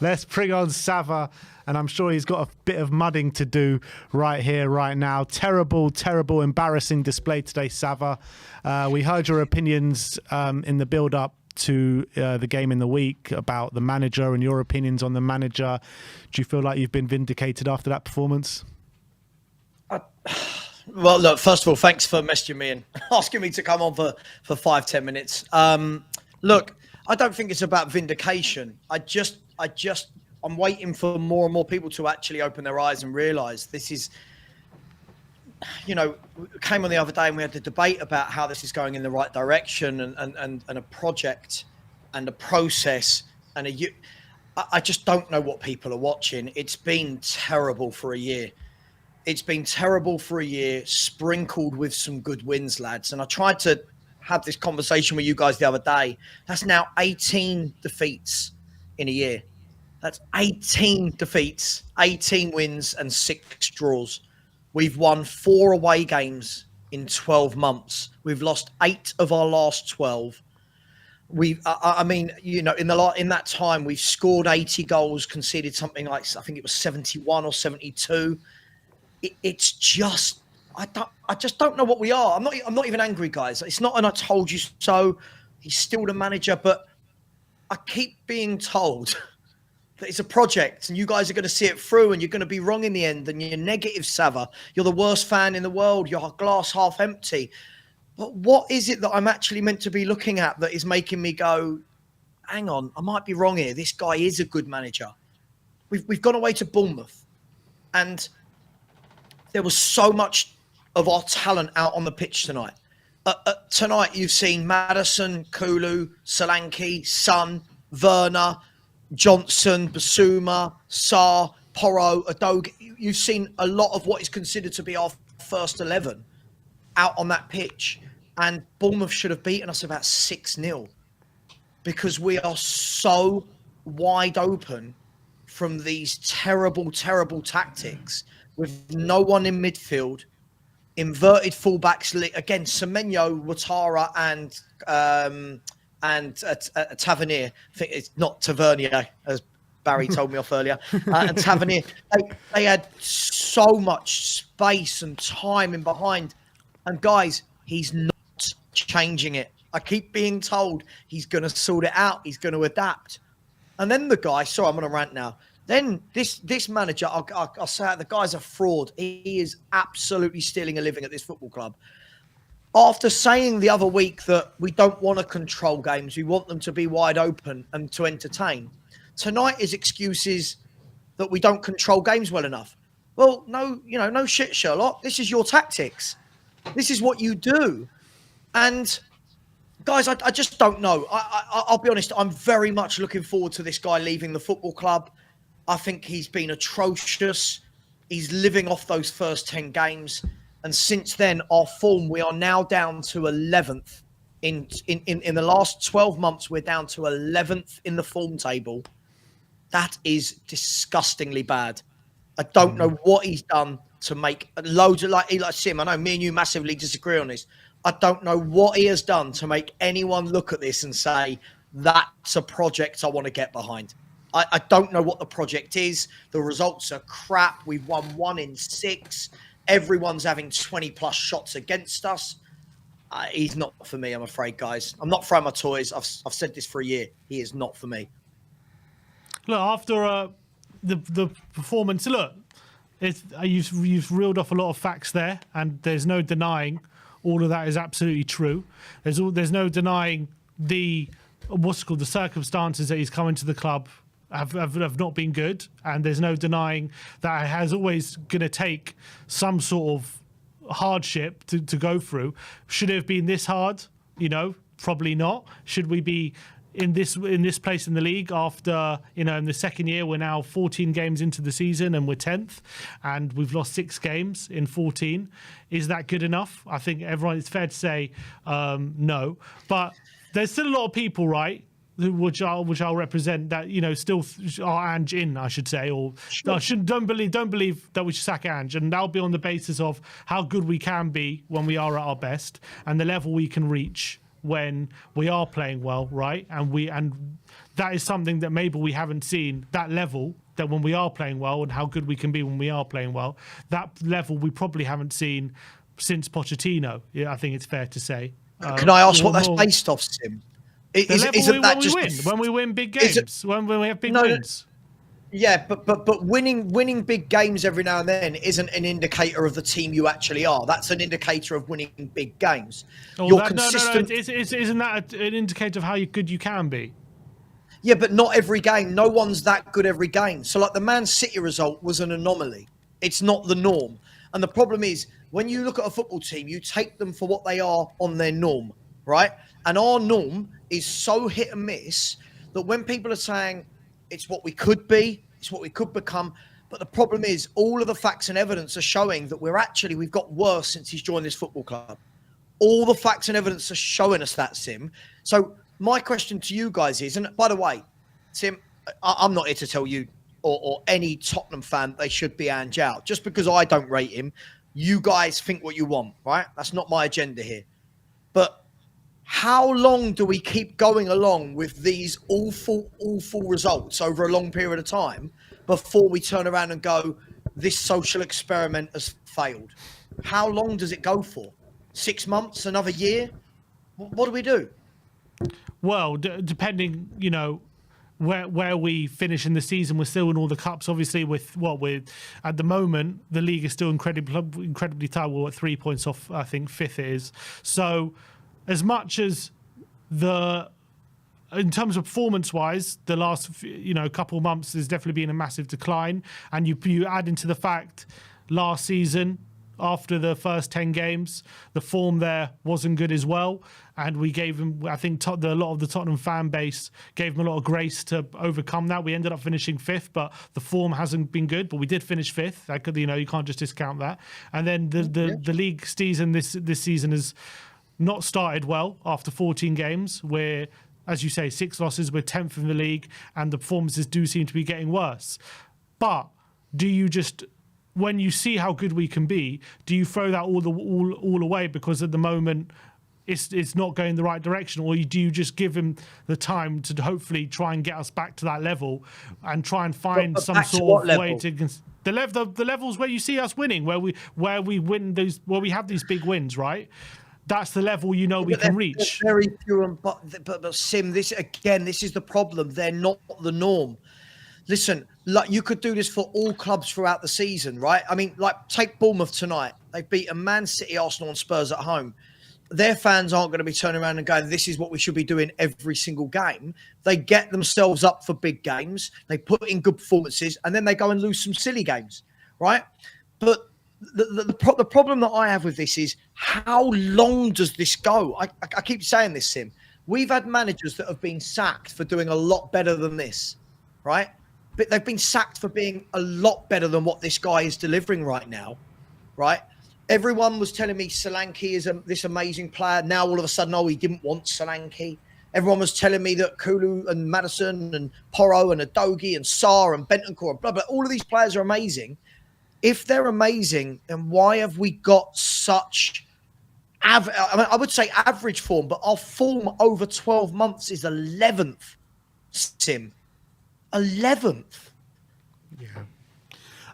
Let's bring on Savva, and I'm sure he's got a bit of mudding to do right here, right now. Terrible, embarrassing display today, Savva. We heard your opinions in the build-up to the game in the week about the manager and your opinions on the manager. Do you feel like you've been vindicated after that performance? Well, look, first of all, thanks for messaging me and asking me to come on for 5-10 minutes. Look, I don't think it's about vindication. I'm waiting for more and more people to actually open their eyes and realize this is, we came on the other day and we had the debate about how this is going in the right direction and a project and a process I just don't know what people are watching. It's been terrible for a year. It's been terrible for a year, sprinkled with some good wins, lads. And I tried to have this conversation with you guys the other day. That's now 18 defeats in a year. That's 18 defeats, 18 wins and 6 draws. We've won 4 away games in 12 months. We've lost 8 of our last 12. In that time, we've scored 80 goals, conceded something like, I think it was 71 or 72. It's just, I just don't know what we are. I'm not even angry, guys. It's not an I told you so. He's still the manager, but I keep being told that it's a project and you guys are going to see it through and you're going to be wrong in the end and you're negative, Savva. You're the worst fan in the world. You're glass half empty. But what is it that I'm actually meant to be looking at that is making me go, hang on, I might be wrong here. This guy is a good manager. We've gone away to Bournemouth and there was so much of our talent out on the pitch tonight. Tonight, you've seen Maddison, Kulu, Solanke, Son, Werner, Johnson, Basuma, Sarr, Porro, Adogi. You've seen a lot of what is considered to be our first 11 out on that pitch. And Bournemouth should have beaten us about 6-0 because we are so wide open from these terrible, terrible tactics with no one in midfield, inverted fullbacks. Again, Semenyo, Ouattara and Tavernier. I think it's not Tavernier, as Barry told me off earlier. And Tavernier, they had so much space and time in behind. And guys, he's not changing it. I keep being told he's going to sort it out. He's going to adapt. And then the guy, sorry, I'm going to rant now. Then this manager, I'll say it, the guy's a fraud. He is absolutely stealing a living at this football club. After saying the other week that we don't want to control games, we want them to be wide open and to entertain. Tonight his excuse is that we don't control games well enough. Well, no shit, Sherlock. This is your tactics. This is what you do. And guys, I just don't know. I'll be honest. I'm very much looking forward to this guy leaving the football club. I think he's been atrocious. He's living off those first 10 games. And since then, our form, we are now down to 11th. In the last 12 months, we're down to 11th in the form table. That is disgustingly bad. I don't know what he's done to make loads of, like Sim, I know me and you massively disagree on this. I don't know what he has done to make anyone look at this and say, that's a project I want to get behind. I don't know what the project is. The results are crap. We've won 1 in 6. Everyone's having 20-plus shots against us. He's not for me, I'm afraid, guys. I'm not throwing my toys. I've said this for a year. He is not for me. Look, after the performance, look, you've reeled off a lot of facts there, and there's no denying all of that is absolutely true. There's no denying the circumstances that he's come into the club have not been good, and there's no denying that it has always going to take some sort of hardship to go through. Should it have been this hard? Probably not. Should we be in this place in the league after, in the second year? We're now 14 games into the season and we're 10th, and we've lost 6 games in 14. Is that good enough? I think it's fair to say no, but there's still a lot of people, right, which I'll represent, that still are Ange in, I should say, or sure. Don't believe that we should sack Ange, and that'll be on the basis of how good we can be when we are at our best and the level we can reach when we are playing well, right? And that is something that maybe we haven't seen, that level, that when we are playing well and how good we can be when we are playing well, that level we probably haven't seen since Pochettino. Yeah, I think it's fair to say. Can I ask what that's based off, Sim? The level when we win big games, when we have big wins. Yeah, but winning big games every now and then isn't an indicator of the team you actually are. That's an indicator of winning big games. Isn't that an indicator of how good you can be? Yeah, but not every game. No one's that good every game. So, like, the Man City result was an anomaly. It's not the norm. And the problem is, when you look at a football team, you take them for what they are on their norm, right? And our norm is so hit and miss that when people are saying it's what we could be, it's what we could become, but the problem is all of the facts and evidence are showing that we've got worse since he's joined this football club. All the facts and evidence are showing us that, Sim. So my question to you guys is, and by the way, Sim, I'm not here to tell you or any Tottenham fan they should be Ange out. Just because I don't rate him, you guys think what you want, right? That's not my agenda here. But how long do we keep going along with these awful results over a long period of time before we turn around and go, this social experiment has failed? How long does it go for? 6 months, another year? What do we do? Well, depending, where we finish in the season, we're still in all the cups. Obviously, with at the moment, the league is still incredibly tight. We're at 3 points off, I think, fifth it is. So, as much as in terms of performance-wise, the last couple of months has definitely been a massive decline, and you add into the fact last season, after the first 10 games, the form there wasn't good as well. And we gave him, I think a lot of the Tottenham fan base gave him a lot of grace to overcome that. We ended up finishing fifth, but the form hasn't been good. But we did finish fifth. You can't just discount that. And then the league season this season has not started well after 14 games. We're, as you say, 6 losses. We're 10th in the league, and the performances do seem to be getting worse. But do you just, when you see how good we can be, do you throw that all away because at the moment it's not going the right direction, or do you just give him the time to hopefully try and get us back to that level and try and find some sort of way to the levels where you see us winning, where we win those, where we have these big wins, right? That's the level we can reach. Very few, but Sim, this is the problem. They're not the norm. Listen, like, you could do this for all clubs throughout the season, right? I mean, like, take Bournemouth tonight. They've beaten Man City, Arsenal, and Spurs at home. Their fans aren't going to be turning around and going, this is what we should be doing every single game. They get themselves up for big games. They put in good performances, and then they go and lose some silly games, right? But the problem that I have with this is, how long does this go? I keep saying this, Sim. We've had managers that have been sacked for doing a lot better than this, right? But they've been sacked for being a lot better than what this guy is delivering right now, right? Everyone was telling me Solanke is this amazing player. Now, all of a sudden, he didn't want Solanke. Everyone was telling me that Kulu and Madison and Porro and Adogi and Sarr and Bentancur and blah, blah, all of these players are amazing. If they're amazing, then why have we got such, I would say average form, but our form over 12 months is 11th, Sim. 11th. Yeah.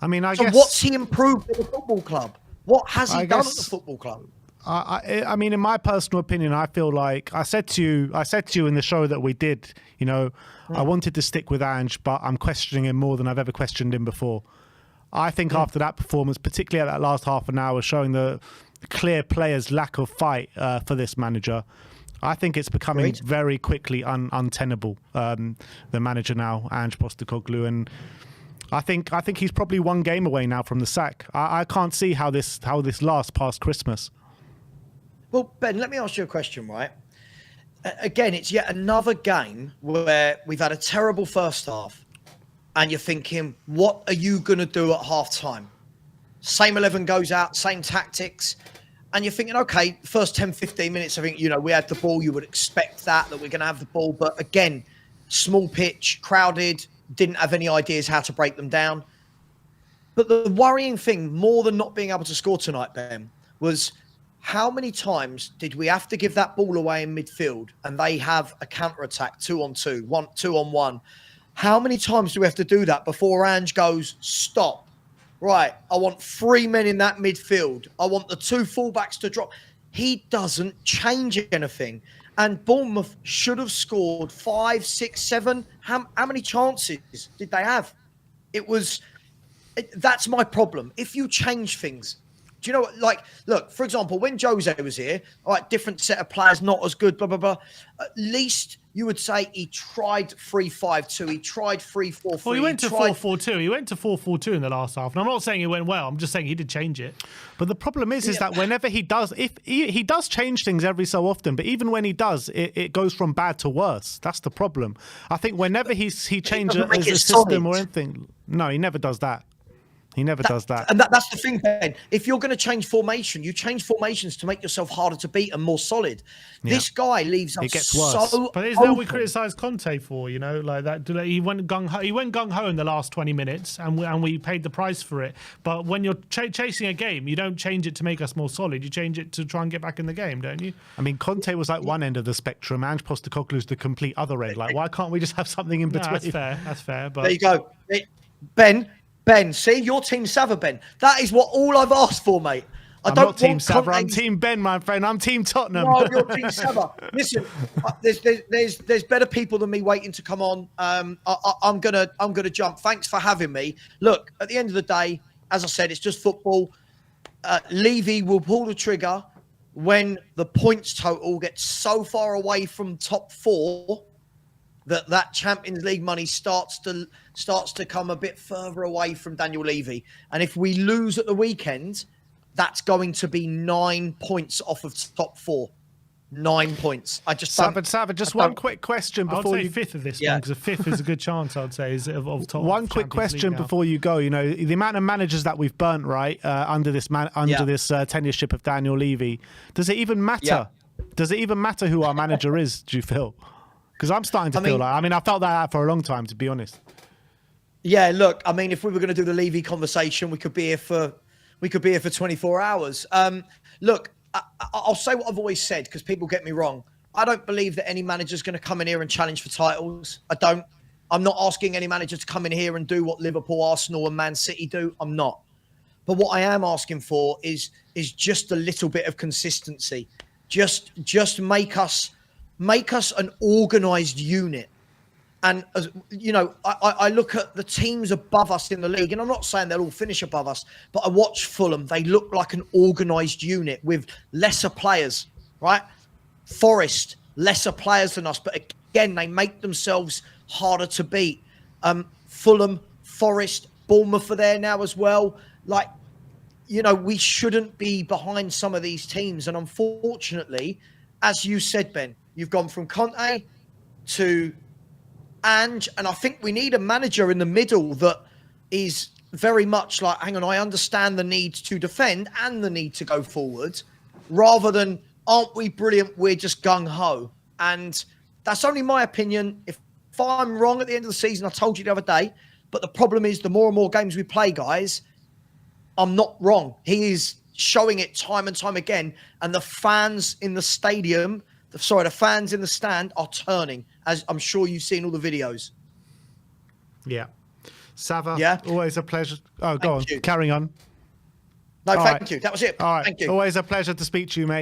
I mean, so what's he improved at the football club? What has he done at the football club? I mean, in my personal opinion, I feel like I said to you in the show that we did, I wanted to stick with Ange, but I'm questioning him more than I've ever questioned him before. I think after that performance, particularly at that last half an hour, showing the clear players' lack of fight for this manager, I think it's becoming very quickly untenable. The manager now, Ange Postecoglou, and I think he's probably one game away now from the sack. I can't see how this lasts past Christmas. Well, Ben, let me ask you a question, right? Again, it's yet another game where we've had a terrible first half, and you're thinking, what are you going to do at half-time? Same 11 goes out, same tactics. And you're thinking, okay, first 10, 15 minutes, I think, we had the ball. You would expect that we're going to have the ball. But again, small pitch, crowded, didn't have any ideas how to break them down. But the worrying thing, more than not being able to score tonight, Ben, was how many times did we have to give that ball away in midfield and they have a counter-attack 2-on-2, 2-on-1? How many times do we have to do that before Ange goes, stop? Right, I want 3 men in that midfield. I want the 2 fullbacks to drop. He doesn't change anything. And Bournemouth should have scored 5, 6, 7. How many chances did they have? That's my problem. If you change things, do you know what? Like, look, for example, when Jose was here, all right, different set of players, not as good, blah, blah, blah. At least you would say he tried 3-5-2. He tried 3-4-3. Well, he went to 4-4-2. He went to 4-4-2 in the last half. And I'm not saying it went well. I'm just saying he did change it. But the problem is that whenever he does, if he does change things every so often, but even when he does, it goes from bad to worse. That's the problem. I think whenever he changes a system or anything, no, he never does that. He never does that. And that's the thing, Ben. If you're going to change formation, you change formations to make yourself harder to beat and more solid. Yeah. This guy leaves us so But isn't that what we criticise Conte for, you know, like that? He went gung-ho. He went gung-ho in the last 20 minutes and we paid the price for it. But when you're chasing a game, you don't change it to make us more solid. You change it to try and get back in the game, don't you? I mean, Conte was like one end of the spectrum. Ange Postecoglou's the complete other end. Like, why can't we just have something in between? That's fair. That's fair. But there you go. Ben, see, you're Team Savva, Ben. That is what all I've asked for, mate. I'm not Team Savva. I'm Team Ben, my friend. I'm Team Tottenham. No, you're Team Savva. Listen, there's better people than me waiting to come on. I'm gonna jump. Thanks for having me. Look, at the end of the day, as I said, it's just football. Levy will pull the trigger when the points total gets so far away from top 4 that Champions League money starts to come a bit further away from Daniel Levy. And if we lose at the weekend, that's going to be 9 points off of top 4. 9 points. I just Savva, just one quick question before you 5th of this one, because a 5th is a good chance, I'd say, is of top. One quick question before you go. You know, the amount of managers that we've burnt, right, under this tenureship of Daniel Levy. Does it even matter? Yeah. Does it even matter who our manager is? Do you feel? Because I'm starting to feel like. I mean, I felt that out for a long time, to be honest. Yeah, look, I mean, if we were going to do the Levy conversation, we could be here for 24 hours. Look, I'll say what I've always said, because people get me wrong. I don't believe that any manager's going to come in here and challenge for titles. I don't. I'm not asking any manager to come in here and do what Liverpool, Arsenal, and Man City do. I'm not. But what I am asking for is just a little bit of consistency. Just make us an organised unit. And, you know, I look at the teams above us in the league, and I'm not saying they'll all finish above us, but I watch Fulham. They look like an organised unit with lesser players, right? Forest, lesser players than us, but again, they make themselves harder to beat. Fulham, Forest, Bournemouth are there now as well. Like, you know, we shouldn't be behind some of these teams. And unfortunately, as you said, Ben, you've gone from Conte to Ange, and I think we need a manager in the middle that is very much like, hang on, I understand the need to defend and the need to go forward, rather than, aren't we brilliant, we're just gung-ho. And that's only my opinion. If I'm wrong at the end of the season, I told you the other day, but the problem is the more and more games we play, guys, I'm not wrong. He is showing it time and time again, and the fans in the stadium, the fans in the stand are turning, as I'm sure you've seen all the videos. Yeah. Savva, yeah? Always a pleasure. Oh, go on. Carrying on. No, thank you. That was it. All right. Thank you. Always a pleasure to speak to you, mate.